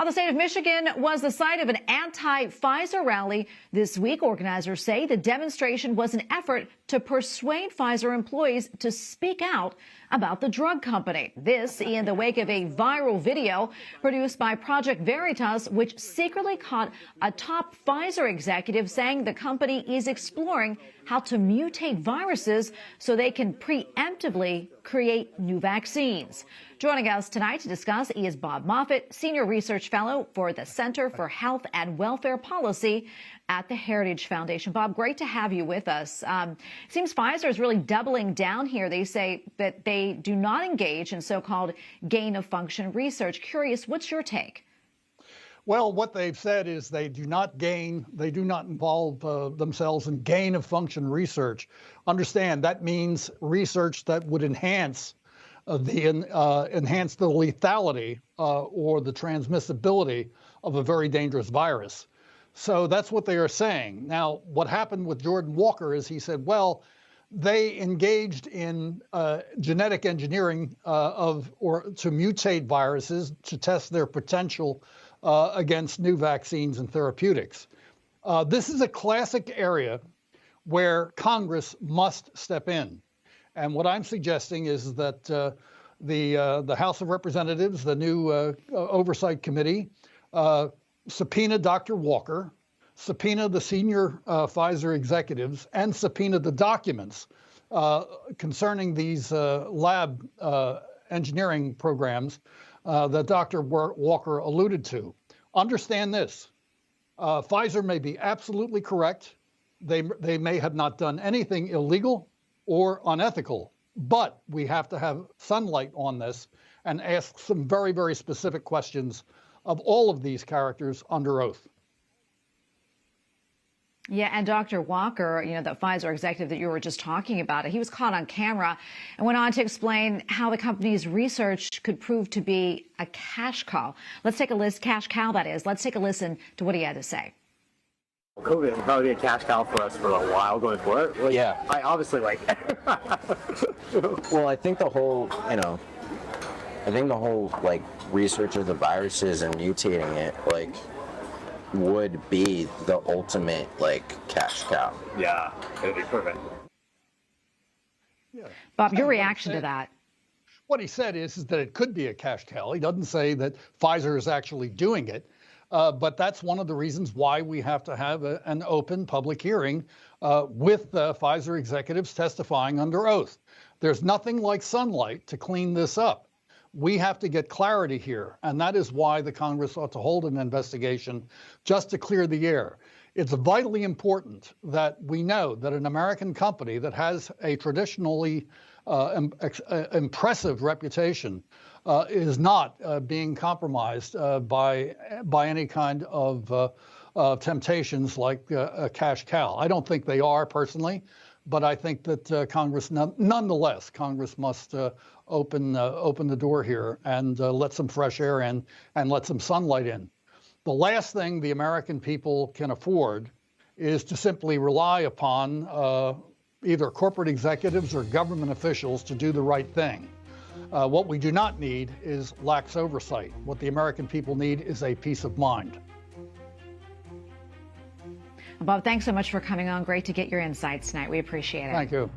The state of Michigan was the site of an anti-Pfizer rally this week. Organizers say the demonstration was an effort to persuade Pfizer employees to speak out about the drug company. This in the wake of a viral video produced by Project Veritas, which secretly caught a top Pfizer executive saying the company is exploring how to mutate viruses so they can preemptively create new vaccines. Joining us tonight to discuss is Bob Moffitt, Senior Research Fellow for the Center for Health and Welfare Policy at the Heritage Foundation. Bob, great to have you with us. Seems Pfizer is really doubling down here. They say that they do not engage in so-called gain-of-function research. Curious, what's your take? Well, what they've said is they do not involve themselves in gain-of-function research. Understand, that means research that would enhance the lethality or the transmissibility of a very dangerous virus. So that's what they are saying. Now, what happened with Jordon Walker is he said, well, they engaged in genetic engineering to mutate viruses to test their potential against new vaccines and therapeutics. This is a classic area where Congress must step in. And what I'm suggesting is that the House of Representatives, the new Oversight Committee, subpoena Dr. Walker, subpoena the senior Pfizer executives, and subpoena the documents concerning these lab engineering programs that Dr. Walker alluded to. Understand this. Pfizer may be absolutely correct. They may have not done anything illegal or unethical, but we have to have sunlight on this and ask some very, very specific questions of all of these characters under oath. Yeah, and Dr. Walker, the Pfizer executive that you were just talking about, he was caught on camera and went on to explain how the company's research could prove to be a cash cow. Let's take a listen, cash cow that is. Let's take a listen to what he had to say. COVID will probably be a cash cow for us for a while going forward. Yeah. I obviously like Well, I think the whole, research of the viruses and mutating it, would be the ultimate, cash cow. Yeah, it'd be perfect. Yeah. Bob, your reaction to that? What he said is that it could be a cash cow. He doesn't say that Pfizer is actually doing it. But that's one of the reasons why we have to have an open public hearing with Pfizer executives testifying under oath. There's nothing like sunlight to clean this up. We have to get clarity here, and that is why the Congress ought to hold an investigation just to clear the air. It's vitally important that we know that an American company that has a traditionally impressive reputation is not being compromised by any kind of temptations like a cash cow. I don't think they are personally, but I think that Congress, nonetheless, Congress must open the door here and let some fresh air in and let some sunlight in. The last thing the American people can afford is to simply rely upon either corporate executives or government officials to do the right thing. What we do not need is lax oversight. What the American people need is a peace of mind. Bob, thanks so much for coming on. Great to get your insights tonight. We appreciate it. Thank you.